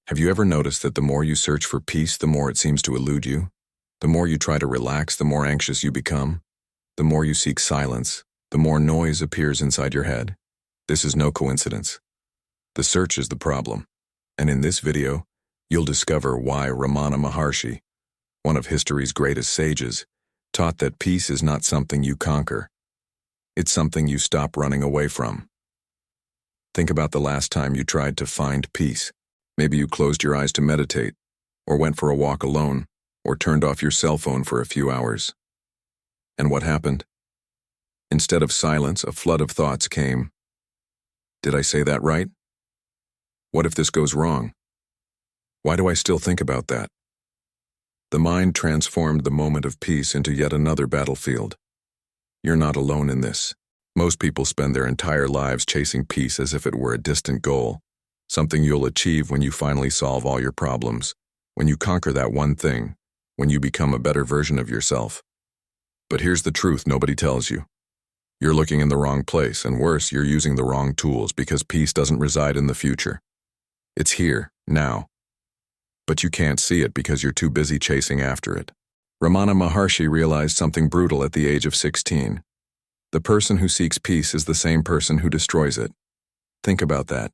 Have you ever noticed that the more you search for peace, the more it seems to elude you? The more you try to relax, the more anxious you become. The more you seek silence, the more noise appears inside your head. This is no coincidence. The search is the problem. And in this video, you'll discover why Ramana Maharshi, one of history's greatest sages, taught that peace is not something you conquer. It's something you stop running away from. Think about the last time you tried to find peace. Maybe you closed your eyes to meditate, or went for a walk alone, or turned off your cell phone for a few hours. And what happened? Instead of silence, a flood of thoughts came. Did I say that right? What if this goes wrong? Why do I still think about that? The mind transformed the moment of peace into yet another battlefield. You're not alone in this. Most people spend their entire lives chasing peace as if it were a distant goal, something you'll achieve when you finally solve all your problems, when you conquer that one thing, when you become a better version of yourself. But here's the truth nobody tells you. You're looking in the wrong place, and worse, you're using the wrong tools, because peace doesn't reside in the future. It's here, now. But you can't see it because you're too busy chasing after it. Ramana Maharshi realized something brutal at the age of 16. The person who seeks peace is the same person who destroys it. Think about that.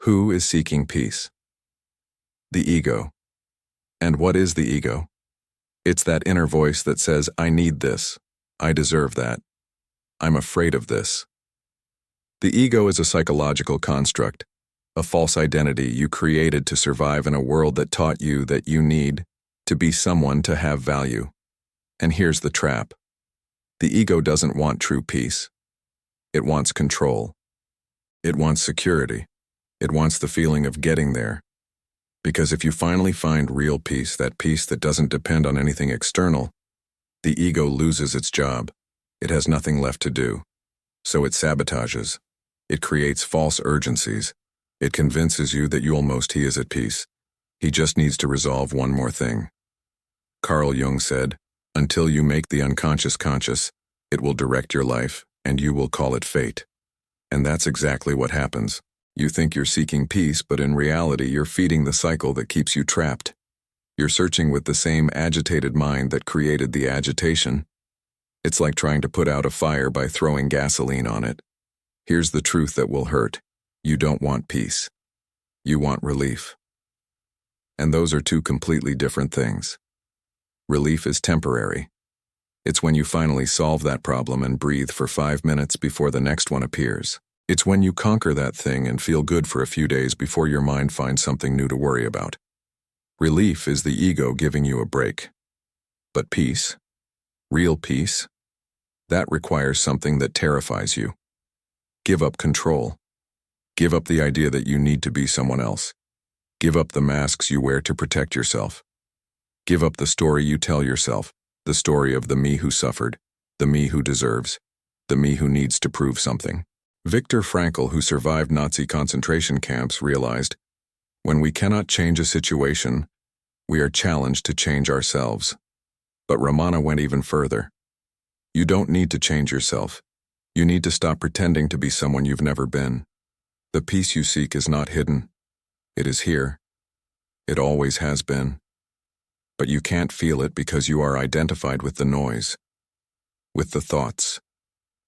Who is seeking peace? The ego. And what is the ego? It's that inner voice that says, I need this. I deserve that. I'm afraid of this. The ego is a psychological construct, a false identity you created to survive in a world that taught you that you need to be someone to have value. And here's the trap. The ego doesn't want true peace. It wants control. It wants security. It wants the feeling of getting there. Because if you finally find real peace, that peace that doesn't depend on anything external, the ego loses its job. It has nothing left to do. So it sabotages. It creates false urgencies. It convinces you that he is at peace. He just needs to resolve one more thing. Carl Jung said, until you make the unconscious conscious, it will direct your life, and you will call it fate. And that's exactly what happens. You think you're seeking peace, but in reality you're feeding the cycle that keeps you trapped. You're searching with the same agitated mind that created the agitation. It's like trying to put out a fire by throwing gasoline on it. Here's the truth that will hurt. You don't want peace. You want relief. And those are two completely different things. Relief is temporary. It's when you finally solve that problem and breathe for 5 minutes before the next one appears. It's when you conquer that thing and feel good for a few days before your mind finds something new to worry about. Relief is the ego giving you a break. But peace, real peace, that requires something that terrifies you. Give up control. Give up the idea that you need to be someone else. Give up the masks you wear to protect yourself. Give up the story you tell yourself, the story of the me who suffered, the me who deserves, the me who needs to prove something. Viktor Frankl, who survived Nazi concentration camps, realized, when we cannot change a situation, we are challenged to change ourselves. But Ramana went even further. You don't need to change yourself. You need to stop pretending to be someone you've never been. The peace you seek is not hidden. It is here. It always has been. But you can't feel it because you are identified with the noise, with the thoughts,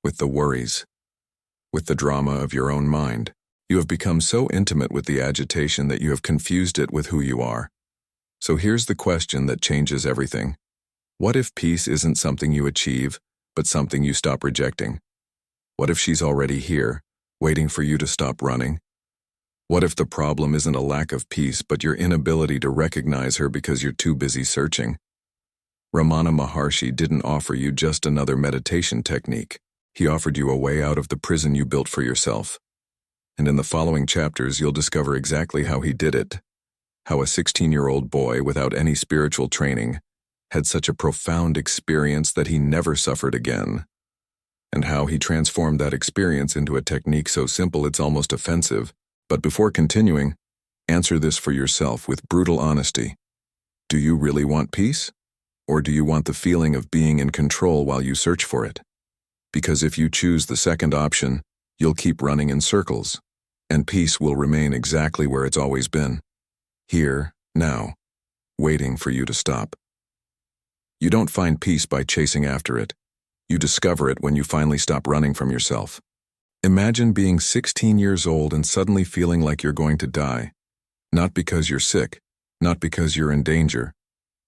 with the worries, with the drama of your own mind. You have become so intimate with the agitation that you have confused it with who you are. So here's the question that changes everything. What if peace isn't something you achieve, but something you stop rejecting? What if she's already here, waiting for you to stop running? What if the problem isn't a lack of peace, but your inability to recognize her because you're too busy searching? Ramana Maharshi didn't offer you just another meditation technique. He offered you a way out of the prison you built for yourself. And in the following chapters, you'll discover exactly how he did it. How a 16-year-old boy without any spiritual training had such a profound experience that he never suffered again. And how he transformed that experience into a technique so simple it's almost offensive. But before continuing, answer this for yourself with brutal honesty. Do you really want peace? Or do you want the feeling of being in control while you search for it? Because if you choose the second option, you'll keep running in circles, and peace will remain exactly where it's always been. here, now, waiting for you to stop. You don't find peace by chasing after it. You discover it when you finally stop running from yourself. Imagine being 16 years old and suddenly feeling like you're going to die. Not because you're sick, not because you're in danger,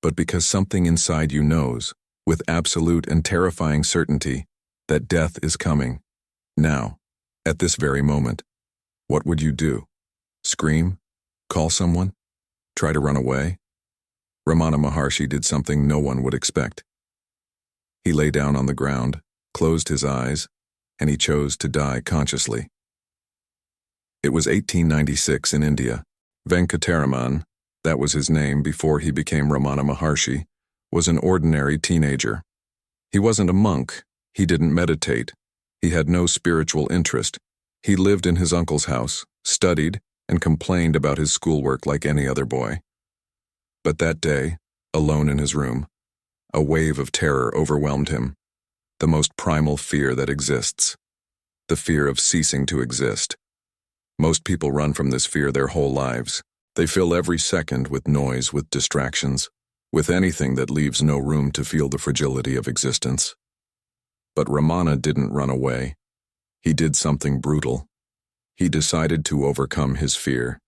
but because something inside you knows, with absolute and terrifying certainty, that death is coming. Now, at this very moment. What would you do? Scream? Call someone? Try to run away? Ramana Maharshi did something no one would expect. He lay down on the ground, closed his eyes, and he chose to die consciously. It was 1896 in India. Venkataraman, that was his name before he became Ramana Maharshi, was an ordinary teenager. He wasn't a monk, he didn't meditate, he had no spiritual interest. He lived in his uncle's house, studied, and complained about his schoolwork like any other boy. But that day, alone in his room, a wave of terror overwhelmed him, the most primal fear that exists, the fear of ceasing to exist. Most people run from this fear their whole lives. They fill every second with noise, with distractions, with anything that leaves no room to feel the fragility of existence. But Ramana didn't run away. He did something brutal. He decided to overcome his fear.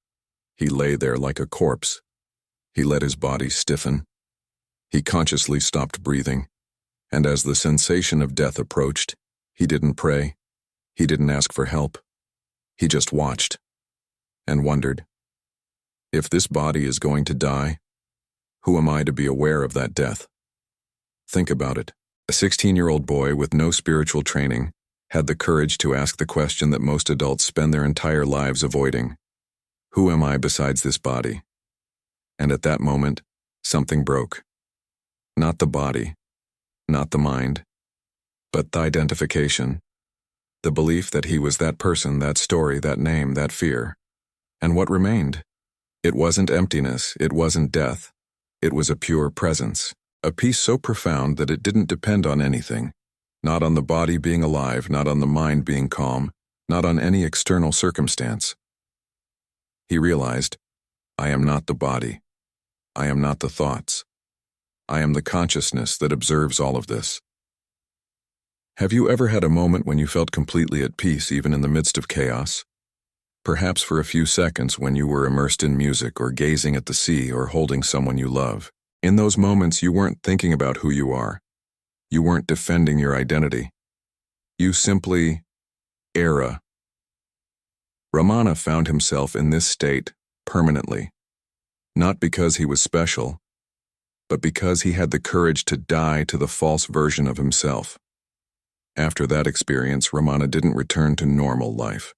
He lay there like a corpse. He let his body stiffen. He consciously stopped breathing, and as the sensation of death approached, he didn't pray. He didn't ask for help. He just watched and wondered, if this body is going to die, who am I to be aware of that death? Think about it. A 16-year-old boy with no spiritual training had the courage to ask the question that most adults spend their entire lives avoiding. Who am I besides this body? And at that moment, something broke. Not the body, not the mind, but the identification, the belief that he was that person, that story, that name, that fear. And what remained? It wasn't emptiness, it wasn't death. It was a pure presence, a peace so profound that it didn't depend on anything. Not on the body being alive, not on the mind being calm, not on any external circumstance. He realized, I am not the body. I am not the thoughts. I am the consciousness that observes all of this. Have you ever had a moment when you felt completely at peace even in the midst of chaos? Perhaps for a few seconds when you were immersed in music or gazing at the sea or holding someone you love. In those moments you weren't thinking about who you are. You weren't defending your identity. You simply era. Ramana found himself in this state permanently, not because he was special, but because he had the courage to die to the false version of himself. After that experience, Ramana didn't return to normal life.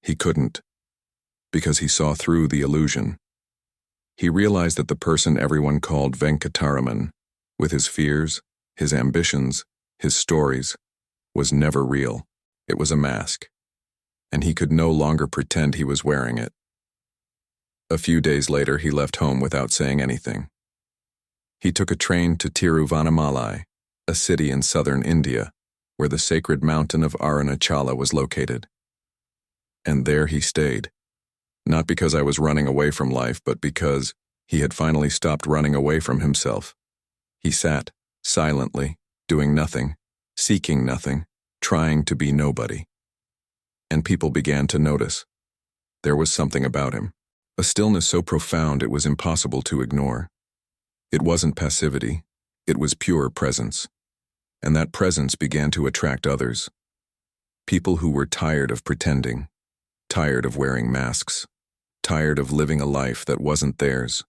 He couldn't, because he saw through the illusion. He realized that the person everyone called Venkataraman, with his fears, his ambitions, his stories, was never real. It was a mask, and he could no longer pretend he was wearing it. A few days later, he left home without saying anything. He took a train to Tiruvannamalai, a city in southern India, where the sacred mountain of Arunachala was located. And there he stayed, not because I was running away from life, but because he had finally stopped running away from himself. He sat, silently, doing nothing, seeking nothing, trying to be nobody. And people began to notice. There was something about him, a stillness so profound it was impossible to ignore. It wasn't passivity, it was pure presence. And that presence began to attract others. People who were tired of pretending, tired of wearing masks, tired of living a life that wasn't theirs.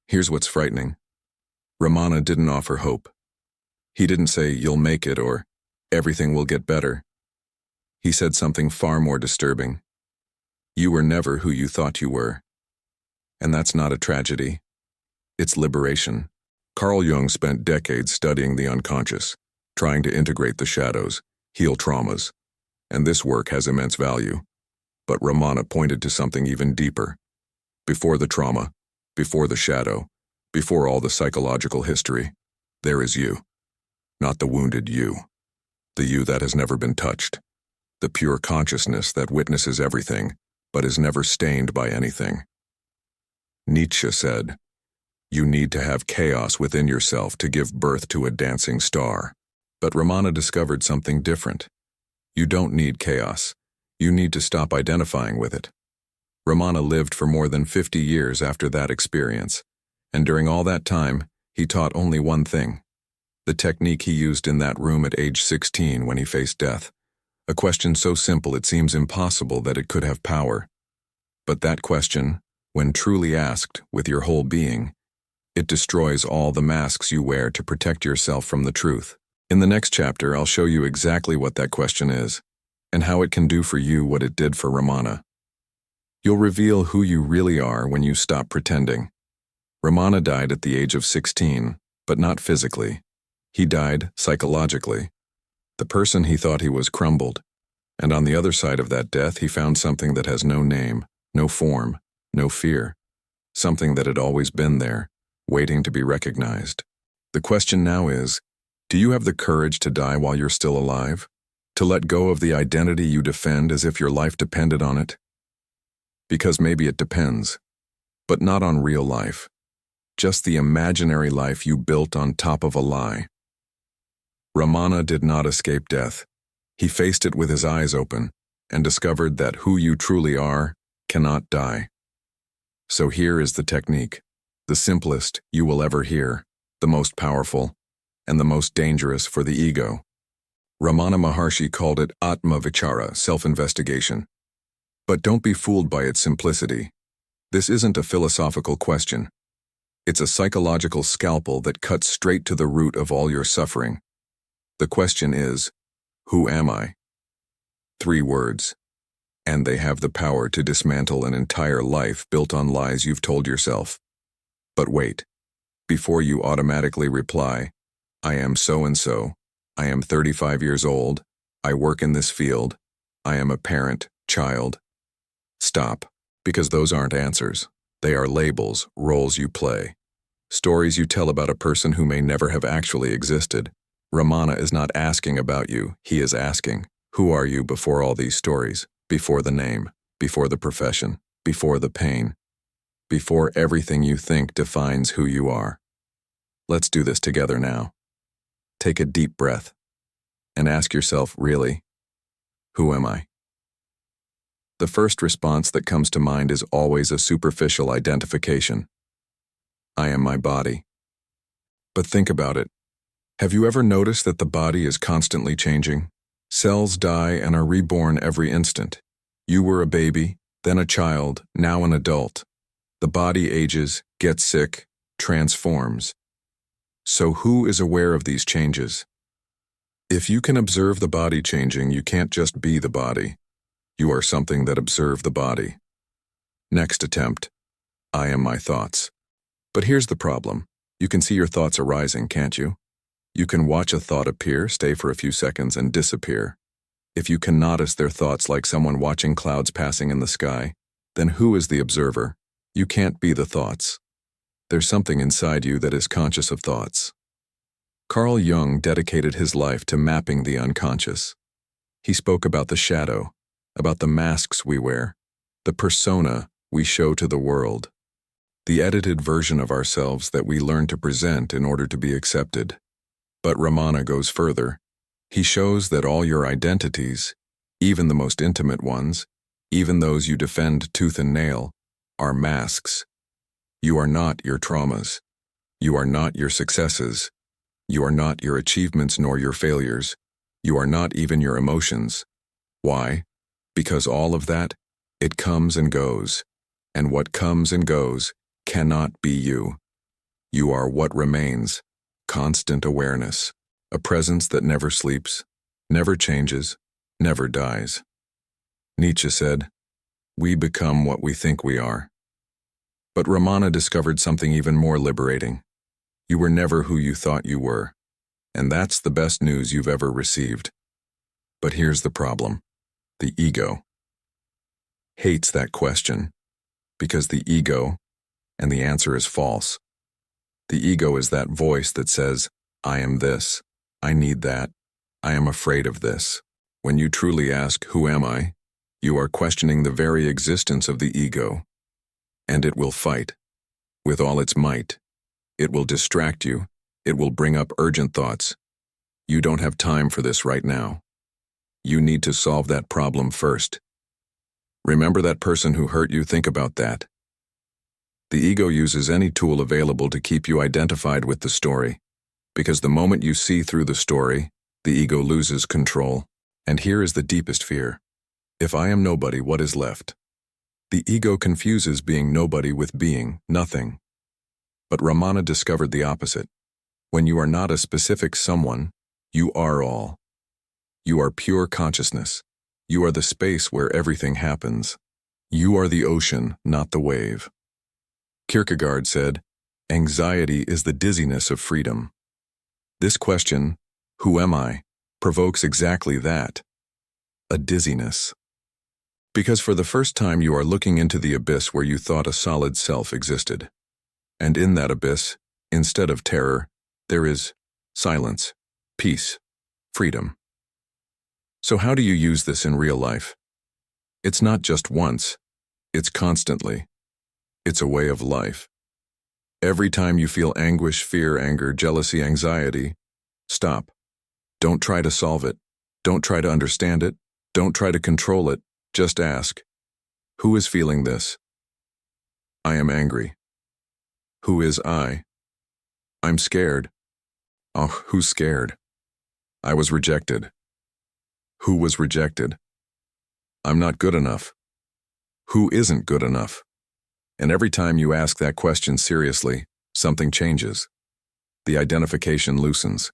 Here's what's frightening. Ramana didn't offer hope. He didn't say, you'll make it, or everything will get better. He said something far more disturbing. You were never who you thought you were. And that's not a tragedy. It's liberation. Carl Jung spent decades studying the unconscious, trying to integrate the shadows, heal traumas, and this work has immense value. But Ramana pointed to something even deeper. Before the trauma, before the shadow, before all the psychological history, there is you. Not the wounded you. The you that has never been touched. The pure consciousness that witnesses everything, but is never stained by anything. Nietzsche said, "You need to have chaos within yourself to give birth to a dancing star." But Ramana discovered something different. You don't need chaos. You need to stop identifying with it. Ramana lived for more than 50 years after that experience, and during all that time, he taught only one thing: the technique he used in that room at age 16 when he faced death. A question so simple it seems impossible that it could have power. But that question, when truly asked with your whole being, it destroys all the masks you wear to protect yourself from the truth. In the next chapter, I'll show you exactly what that question is, and how it can do for you what it did for Ramana. You'll reveal who you really are when you stop pretending. Ramana died at the age of 16, but not physically. He died psychologically. The person he thought he was crumbled, and on the other side of that death he found something that has no name, no form, no fear, something that had always been there, waiting to be recognized. The question now is, do you have the courage to die while you're still alive? To let go of the identity you defend as if your life depended on it? Because maybe it depends, but not on real life, just the imaginary life you built on top of a lie. Ramana did not escape death. He faced it with his eyes open and discovered that who you truly are cannot die. So here is the technique, the simplest you will ever hear, the most powerful, and the most dangerous for the ego. Ramana Maharshi called it Atma Vichara, self-investigation. But don't be fooled by its simplicity. This isn't a philosophical question. It's a psychological scalpel that cuts straight to the root of all your suffering. The question is, who am I? 3 words. And they have the power to dismantle an entire life built on lies you've told yourself. But wait. Before you automatically reply, I am so-and-so, I am 35 years old, I work in this field, I am a parent, child. Stop, because those aren't answers. They are labels, roles you play. Stories you tell about a person who may never have actually existed. Ramana is not asking about you, he is asking, who are you before all these stories, before the name, before the profession, before the pain, before everything you think defines who you are. Let's do this together now. Take a deep breath and ask yourself, really, who am I? The first response that comes to mind is always a superficial identification. I am my body. But think about it. Have you ever noticed that the body is constantly changing? Cells die and are reborn every instant. You were a baby, then a child, now an adult. The body ages, gets sick, transforms. So who is aware of these changes? If you can observe the body changing, you can't just be the body. You are something that observe the body. Next attempt. I am my thoughts. But here's the problem. You can see your thoughts arising, can't you? You can watch a thought appear, stay for a few seconds, and disappear. If you can notice their thoughts like someone watching clouds passing in the sky, then who is the observer? You can't be the thoughts. There's something inside you that is conscious of thoughts. Carl Jung dedicated his life to mapping the unconscious. He spoke about the shadow, about the masks we wear, the persona we show to the world, the edited version of ourselves that we learn to present in order to be accepted. But Ramana goes further. He shows that all your identities, even the most intimate ones, even those you defend tooth and nail, are masks. You are not your traumas. You are not your successes. You are not your achievements nor your failures. You are not even your emotions. Why? Because all of that, it comes and goes. And what comes and goes cannot be you. You are what remains. Constant awareness, a presence that never sleeps, never changes, never dies. Nietzsche said, "We become what we think we are." But Ramana discovered something even more liberating. You were never who you thought you were, and that's the best news you've ever received. But here's the problem. The ego hates that question, because the ego, and the answer is false. The ego is that voice that says, I am this, I need that, I am afraid of this. When you truly ask, who am I? You are questioning the very existence of the ego, and it will fight. with all its might. It will distract you. It will bring up urgent thoughts. You don't have time for this right now. You need to solve that problem first. Remember that person who hurt you? Think about that. The ego uses any tool available to keep you identified with the story, because the moment you see through the story, the ego loses control. And here is the deepest fear. If I am nobody, what is left? The ego confuses being nobody with being nothing. But Ramana discovered the opposite. When you are not a specific someone, you are all. You are pure consciousness. You are the space where everything happens. You are the ocean, not the wave. Kierkegaard said, "Anxiety is the dizziness of freedom." This question, who am I, provokes exactly that, a dizziness. Because for the first time you are looking into the abyss where you thought a solid self existed. And in that abyss, instead of terror, there is silence, peace, freedom. So how do you use this in real life? It's not just once, it's constantly. It's a way of life. Every time you feel anguish, fear, anger, jealousy, anxiety, stop. Don't try to solve it. Don't try to understand it. Don't try to control it. Just ask, who is feeling this? I am angry. Who is I? I'm scared. Oh, who's scared? I was rejected. Who was rejected? I'm not good enough. Who isn't good enough? And every time you ask that question seriously, something changes. The identification loosens.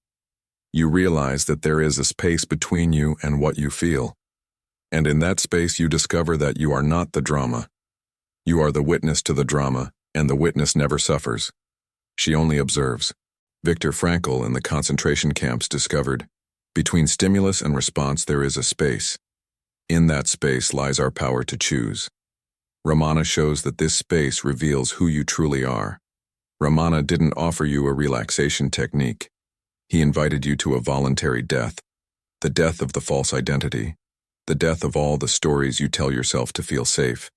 You realize that there is a space between you and what you feel. And in that space you discover that you are not the drama. You are the witness to the drama, and the witness never suffers. She only observes. Viktor Frankl in the concentration camps discovered, between stimulus and response there is a space. In that space lies our power to choose. Ramana shows that this space reveals who you truly are. Ramana didn't offer you a relaxation technique. He invited you to a voluntary death, the death of the false identity, the death of all the stories you tell yourself to feel safe.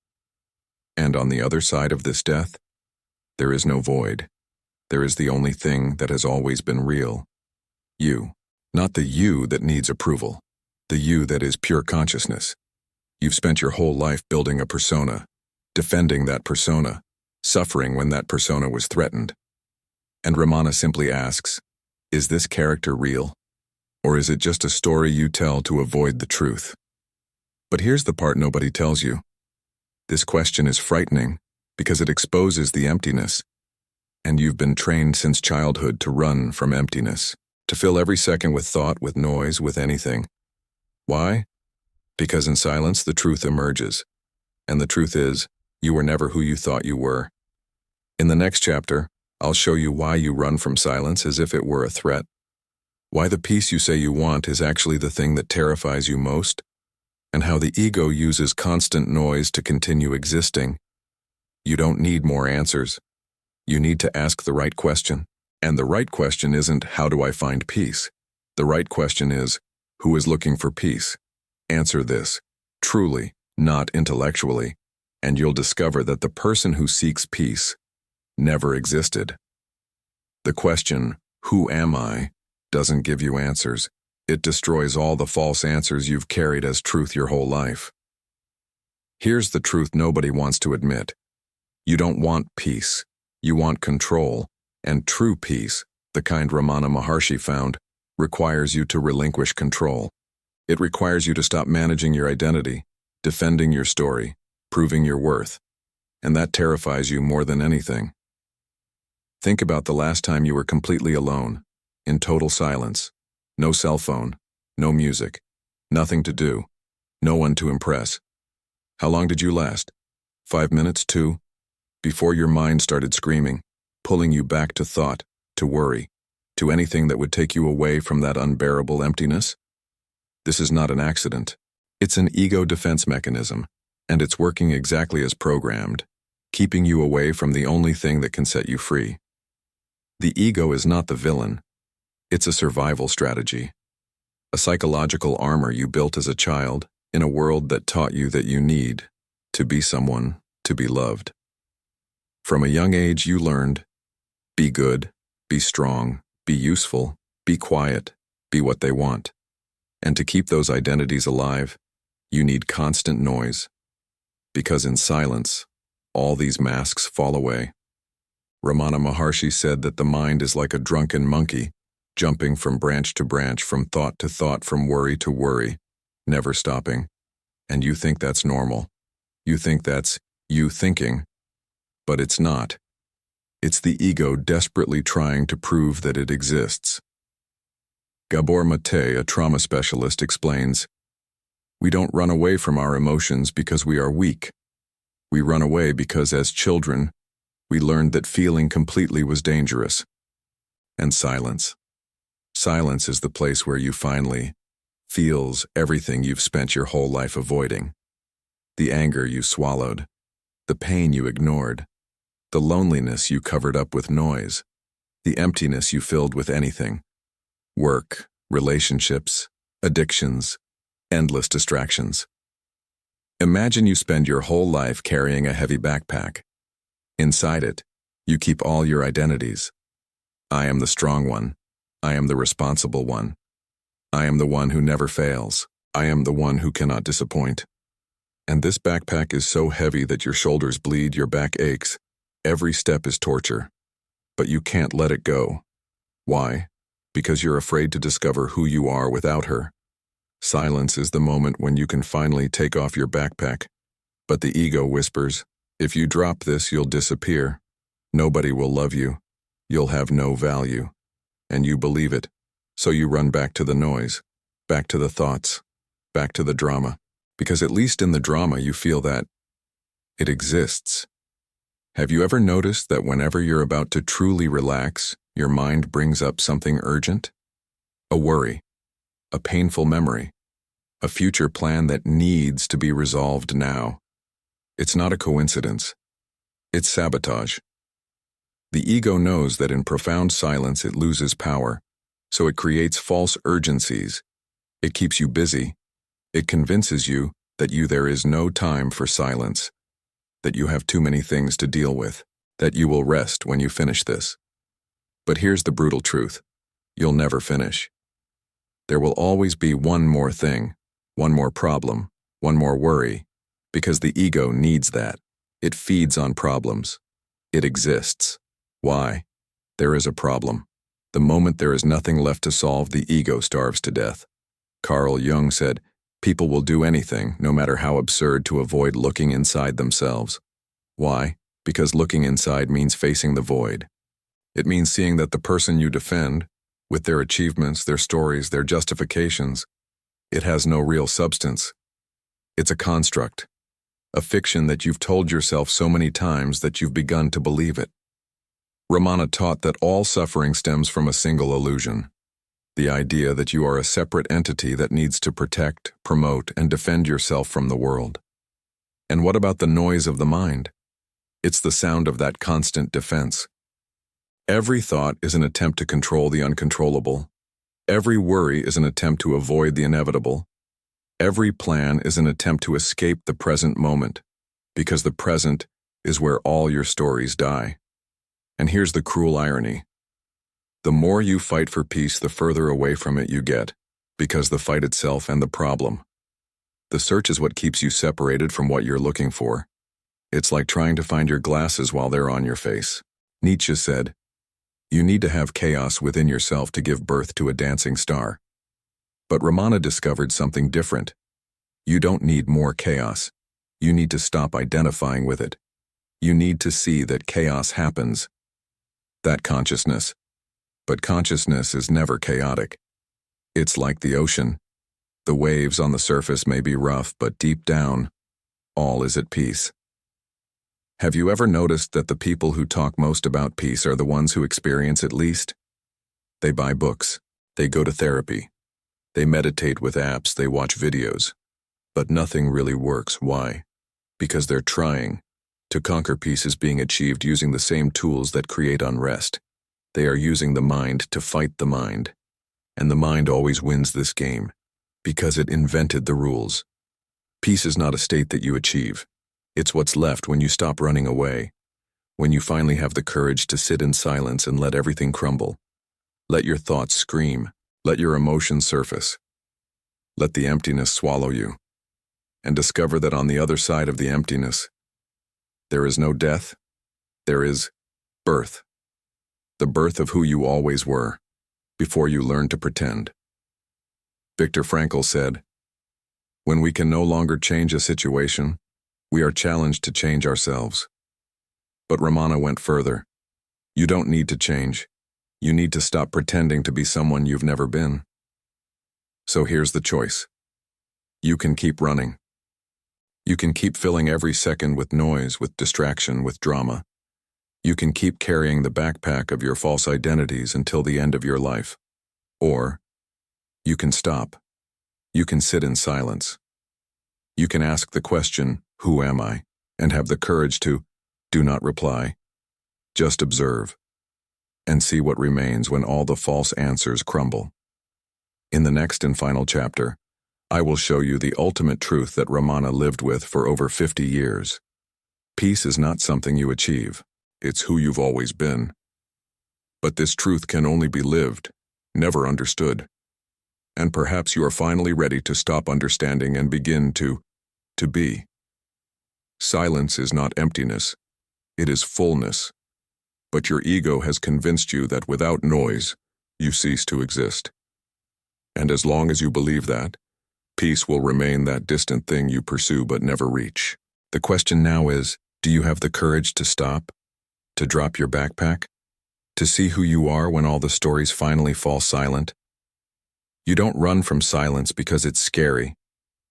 And on the other side of this death, there is no void. There is the only thing that has always been real. You, not the you that needs approval, the you that is pure consciousness. You've spent your whole life building a persona, defending that persona, suffering when that persona was threatened. And Ramana simply asks, is this character real? Or is it just a story you tell to avoid the truth? But here's the part nobody tells you. This question is frightening because it exposes the emptiness. And you've been trained since childhood to run from emptiness, to fill every second with thought, with noise, with anything. Why? Because in silence the truth emerges. And the truth is, you were never who you thought you were. In the next chapter, I'll show you why you run from silence as if it were a threat. Why the peace you say you want is actually the thing that terrifies you most. And how the ego uses constant noise to continue existing. You don't need more answers. You need to ask the right question. And the right question isn't, how do I find peace? The right question is, who is looking for peace? Answer this, truly, not intellectually, and you'll discover that the person who seeks peace never existed. The question, who am I, doesn't give you answers. It destroys all the false answers you've carried as truth your whole life. Here's the truth nobody wants to admit. You don't want peace. You want control, and true peace, the kind Ramana Maharshi found, requires you to relinquish control. It requires you to stop managing your identity, defending your story, proving your worth, and that terrifies you more than anything. Think about the last time you were completely alone, in total silence, no cell phone, no music, nothing to do, no one to impress. How long did you last? 5 minutes, 2? Before your mind started screaming, pulling you back to thought, to worry, to anything that would take you away from that unbearable emptiness? This is not an accident. It's an ego defense mechanism, and it's working exactly as programmed, keeping you away from the only thing that can set you free. The ego is not the villain. It's a survival strategy, a psychological armor you built as a child in a world that taught you that you need to be someone to be loved. From a young age, you learned, be good, be strong, be useful, be quiet, be what they want. And to keep those identities alive, you need constant noise. Because in silence, all these masks fall away. Ramana Maharshi said that the mind is like a drunken monkey, jumping from branch to branch, from thought to thought, from worry to worry, never stopping. And you think that's normal. You think that's you thinking. But it's not. It's the ego desperately trying to prove that it exists. Gabor Mate, a trauma specialist, explains, we don't run away from our emotions because we are weak. We run away because as children, we learned that feeling completely was dangerous. And silence. Silence is the place where you finally feels everything you've spent your whole life avoiding. The anger you swallowed, the pain you ignored, the loneliness you covered up with noise, the emptiness you filled with anything. Work, relationships, addictions, endless distractions. Imagine you spend your whole life carrying a heavy backpack. Inside it, you keep all your identities. I am the strong one. I am the responsible one. I am the one who never fails. I am the one who cannot disappoint. And this backpack is so heavy that your shoulders bleed, your back aches. Every step is torture. But you can't let it go. Why? Because you're afraid to discover who you are without her. Silence is the moment when you can finally take off your backpack. But the ego whispers, if you drop this, you'll disappear. Nobody will love you. You'll have no value. And you believe it. So you run back to the noise, back to the thoughts, back to the drama. Because at least in the drama you feel that it exists. Have you ever noticed that whenever you're about to truly relax, your mind brings up something urgent? A worry, a painful memory, a future plan that needs to be resolved now. It's not a coincidence. It's sabotage. The ego knows that in profound silence it loses power, so it creates false urgencies. It keeps you busy. It convinces you that there is no time for silence, that you have too many things to deal with, that you will rest when you finish this. But here's the brutal truth. You'll never finish. There will always be one more thing, one more problem, one more worry, because the ego needs that. It feeds on problems. It exists. Why? There is a problem. The moment there is nothing left to solve, the ego starves to death. Carl Jung said, people will do anything, no matter how absurd, to avoid looking inside themselves. Why? Because looking inside means facing the void. It means seeing that the person you defend, with their achievements, their stories, their justifications, it has no real substance. It's a construct, a fiction that you've told yourself so many times that you've begun to believe it. Ramana taught that all suffering stems from a single illusion. The idea that you are a separate entity that needs to protect, promote, and defend yourself from the world. And what about the noise of the mind? It's the sound of that constant defense. Every thought is an attempt to control the uncontrollable. Every worry is an attempt to avoid the inevitable. Every plan is an attempt to escape the present moment, because the present is where all your stories die. And here's the cruel irony. The more you fight for peace, the further away from it you get, because the fight itself and the problem. The search is what keeps you separated from what you're looking for. It's like trying to find your glasses while they're on your face. Nietzsche said, you need to have chaos within yourself to give birth to a dancing star. But Ramana discovered something different. You don't need more chaos. You need to stop identifying with it. You need to see that chaos happens. That consciousness. But consciousness is never chaotic. It's like the ocean. The waves on the surface may be rough, but deep down, all is at peace. Have you ever noticed that the people who talk most about peace are the ones who experience it least? They buy books. They go to therapy. They meditate with apps. They watch videos. But nothing really works. Why? Because they're trying. To conquer peace is being achieved using the same tools that create unrest. They are using the mind to fight the mind. And the mind always wins this game, because it invented the rules. Peace is not a state that you achieve. It's what's left when you stop running away, When you finally have the courage to sit in silence and let everything crumble. Let your thoughts scream. Let your emotions surface. Let the emptiness swallow you. And discover that on the other side of the emptiness, there is no death, there is birth. The birth of who you always were, before you learned to pretend. Viktor Frankl said, "When we can no longer change a situation, we are challenged to change ourselves." But Ramana went further. You don't need to change. You need to stop pretending to be someone you've never been. So here's the choice. You can keep running. You can keep filling every second with noise, with distraction, with drama. You can keep carrying the backpack of your false identities until the end of your life. Or, you can stop. You can sit in silence. You can ask the question, "Who am I?" and have the courage to do not reply. Just observe. And see what remains when all the false answers crumble. In the next and final chapter, I will show you the ultimate truth that Ramana lived with for over 50 years. Peace is not something you achieve. It's who you've always been. But this truth can only be lived, never understood. And perhaps you are finally ready to stop understanding and begin to be. Silence is not emptiness. It is fullness. But your ego has convinced you that without noise, you cease to exist. And as long as you believe that, peace will remain that distant thing you pursue but never reach. The question now is, do you have the courage to stop? To drop your backpack? To see who you are when all the stories finally fall silent? You don't run from silence because it's scary.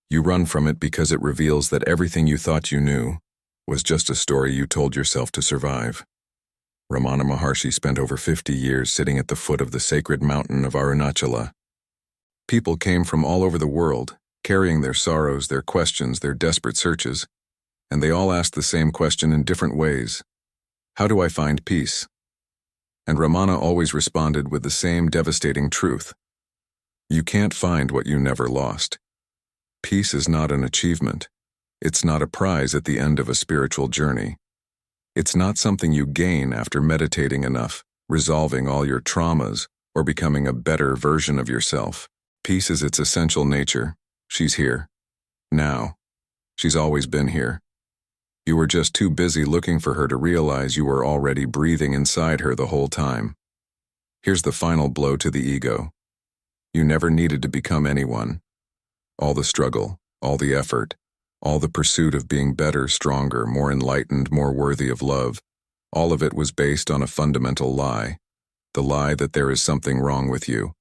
You run from it because it reveals that everything you thought you knew was just a story you told yourself to survive. Ramana Maharshi spent over 50 years sitting at the foot of the sacred mountain of Arunachala. People came from all over the world, carrying their sorrows, their questions, their desperate searches, and they all asked the same question in different ways. How do I find peace? And Ramana always responded with the same devastating truth. You can't find what you never lost. Peace is not an achievement. It's not a prize at the end of a spiritual journey. It's not something you gain after meditating enough, resolving all your traumas, or becoming a better version of yourself. Peace is its essential nature. She's here. Now. She's always been here. You were just too busy looking for her to realize you were already breathing inside her the whole time. Here's the final blow to the ego. You never needed to become anyone. All the struggle, all the effort, all the pursuit of being better, stronger, more enlightened, more worthy of love, all of it was based on a fundamental lie. The lie that there is something wrong with you.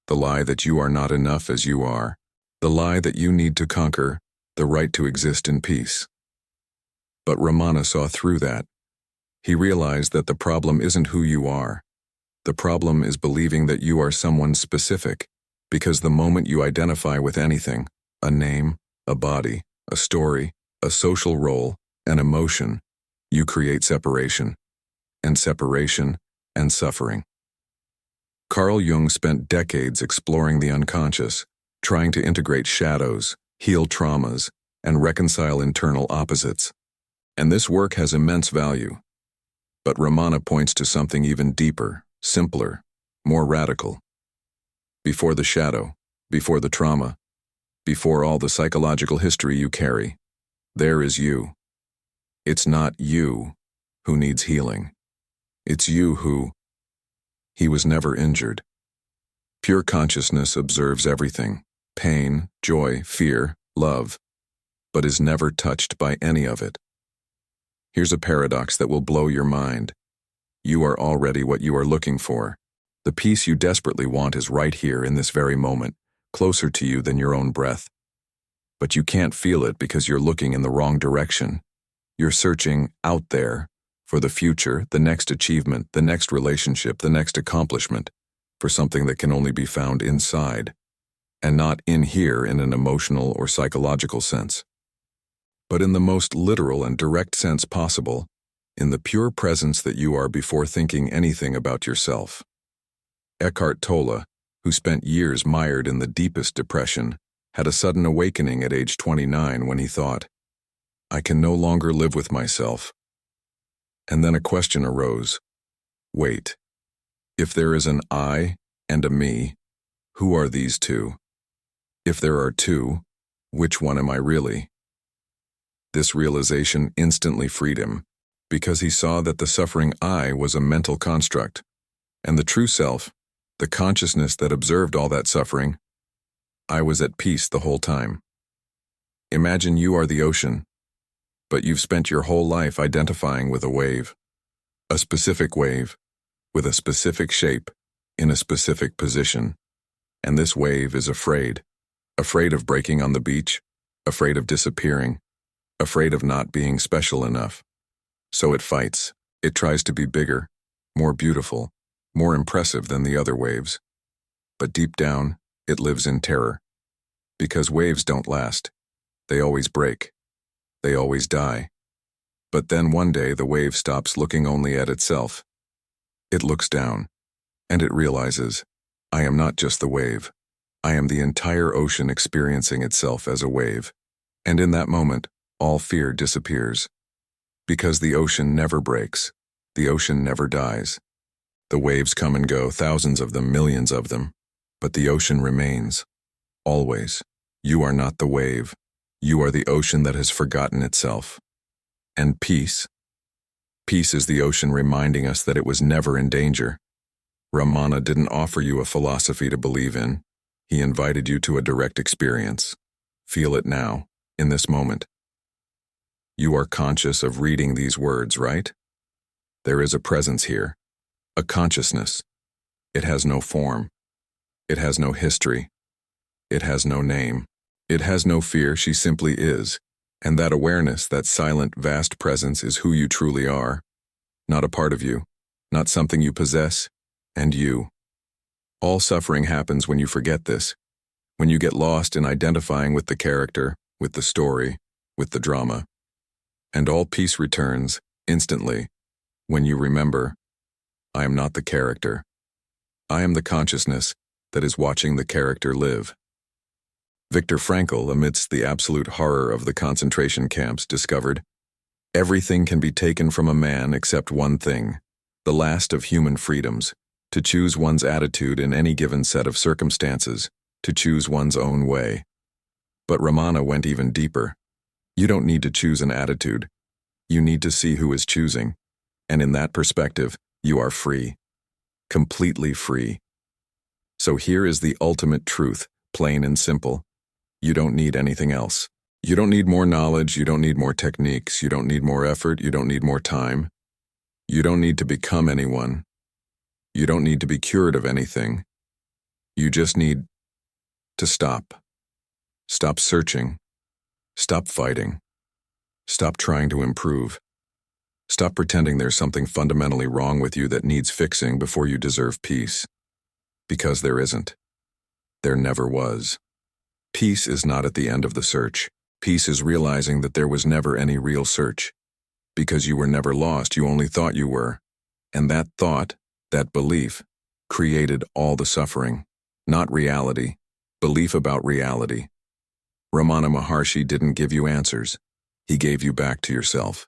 The lie that you are not enough as you are. The lie that you need to conquer the right to exist in peace. But Ramana saw through that. He realized that the problem isn't who you are. The problem is believing that you are someone specific, because the moment you identify with anything, a name, a body, a story, a social role, an emotion, you create separation, and suffering. Carl Jung spent decades exploring the unconscious, trying to integrate shadows, heal traumas, and reconcile internal opposites. And this work has immense value. But Ramana points to something even deeper, simpler, more radical. Before the shadow, before the trauma, before all the psychological history you carry, there is you. It's not you who needs healing. It's you who... He was never injured. Pure consciousness observes everything, pain, joy, fear, love, but is never touched by any of it. Here's a paradox that will blow your mind. You are already what you are looking for. The peace you desperately want is right here in this very moment, closer to you than your own breath. But you can't feel it because you're looking in the wrong direction. You're searching out there for the future, the next achievement, the next relationship, the next accomplishment, for something that can only be found inside, and not in here in an emotional or psychological sense, but in the most literal and direct sense possible, in the pure presence that you are before thinking anything about yourself. Eckhart Tolle, who spent years mired in the deepest depression, had a sudden awakening at age 29 when he thought, I can no longer live with myself. And then a question arose. Wait, if there is an I and a me, who are these two? If there are two, which one am I really? This realization instantly freed him, because he saw that the suffering I was a mental construct, and the true self, the consciousness that observed all that suffering, I was at peace the whole time. Imagine you are the ocean, but you've spent your whole life identifying with a specific wave, with a specific shape, in a specific position. And this wave is afraid of breaking on the beach, afraid of disappearing, afraid of not being special enough. So it fights. It tries to be bigger, more beautiful, more impressive than the other waves. But deep down, it lives in terror. Because waves don't last. They always break. They always die. But then one day the wave stops looking only at itself. It looks down, and it realizes, I am not just the wave. I am the entire ocean experiencing itself as a wave. And in that moment, all fear disappears. Because the ocean never breaks. The ocean never dies. The waves come and go, thousands of them, millions of them. But the ocean remains. Always. You are not the wave. You are the ocean that has forgotten itself. And peace. Peace is the ocean reminding us that it was never in danger. Ramana didn't offer you a philosophy to believe in. He invited you to a direct experience. Feel it now, in this moment. You are conscious of reading these words, right? There is a presence here, a consciousness. It has no form. It has no history. It has no name. It has no fear, she simply is. And that awareness, that silent, vast presence is who you truly are. Not a part of you, not something you possess, and you. All suffering happens when you forget this, when you get lost in identifying with the character, with the story, with the drama. And all peace returns, instantly, when you remember, I am not the character. I am the consciousness that is watching the character live. Viktor Frankl, amidst the absolute horror of the concentration camps, discovered, everything can be taken from a man except one thing, the last of human freedoms, to choose one's attitude in any given set of circumstances, to choose one's own way. But Ramana went even deeper. You don't need to choose an attitude. You need to see who is choosing. And in that perspective, you are free. Completely free. So here is the ultimate truth, plain and simple. You don't need anything else. You don't need more knowledge, you don't need more techniques, you don't need more effort, you don't need more time. You don't need to become anyone. You don't need to be cured of anything. You just need to stop. Stop searching. Stop fighting. Stop trying to improve. Stop pretending there's something fundamentally wrong with you that needs fixing before you deserve peace. Because there isn't. There never was. Peace is not at the end of the search. Peace is realizing that there was never any real search. Because you were never lost, you only thought you were. And that thought, that belief, created all the suffering. Not reality. Belief about reality. Ramana Maharshi didn't give you answers. He gave you back to yourself.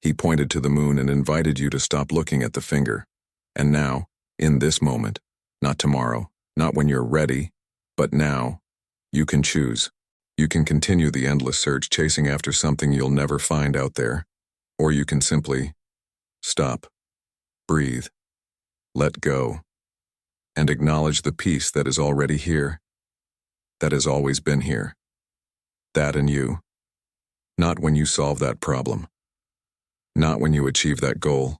He pointed to the moon and invited you to stop looking at the finger. And now, in this moment, not tomorrow, not when you're ready, but now, you can choose. You can continue the endless search chasing after something you'll never find out there. Or you can simply stop, breathe, let go, and acknowledge the peace that is already here, that has always been here. That in you. Not when you solve that problem. Not when you achieve that goal.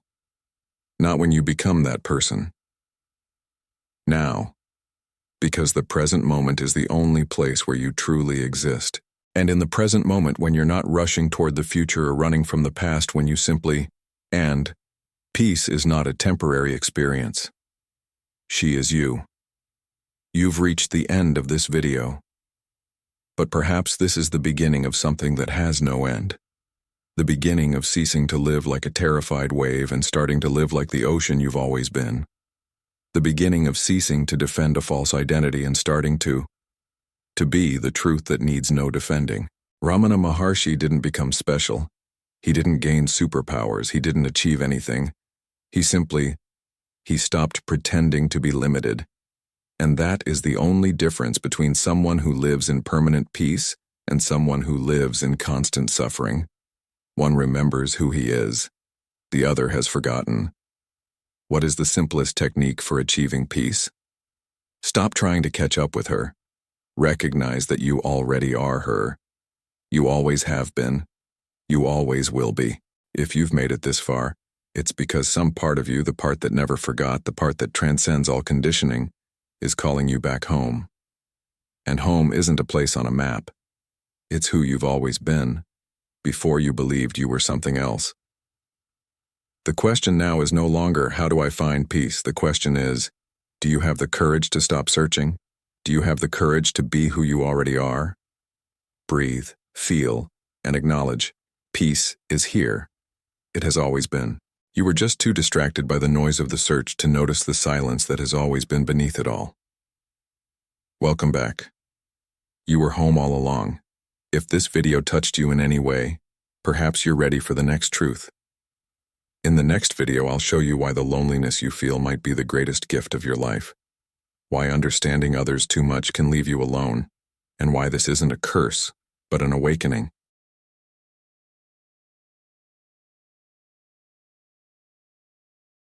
Not when you become that person. Now. Because the present moment is the only place where you truly exist. And in the present moment, when you're not rushing toward the future or running from the past, when you simply, and peace is not a temporary experience. She is you. You've reached the end of this video. But perhaps this is the beginning of something that has no end. The beginning of ceasing to live like a terrified wave and starting to live like the ocean you've always been. The beginning of ceasing to defend a false identity and starting to be the truth that needs no defending. Ramana Maharshi didn't become special. He didn't gain superpowers. He didn't achieve anything. He stopped pretending to be limited. And that is the only difference between someone who lives in permanent peace and someone who lives in constant suffering. One remembers who he is. The other has forgotten. What is the simplest technique for achieving peace? Stop trying to catch up with her. Recognize that you already are her. You always have been. You always will be. If you've made it this far, it's because some part of you, the part that never forgot, the part that transcends all conditioning, is calling you back home. And home isn't a place on a map. It's who you've always been, before you believed you were something else. The question now is no longer, how do I find peace? The question is, do you have the courage to stop searching? Do you have the courage to be who you already are? Breathe, feel, and acknowledge. Peace is here. It has always been. You were just too distracted by the noise of the search to notice the silence that has always been beneath it all. Welcome back. You were home all along. If this video touched you in any way, perhaps you're ready for the next truth. In the next video, I'll show you why the loneliness you feel might be the greatest gift of your life, why understanding others too much can leave you alone, and why this isn't a curse, but an awakening.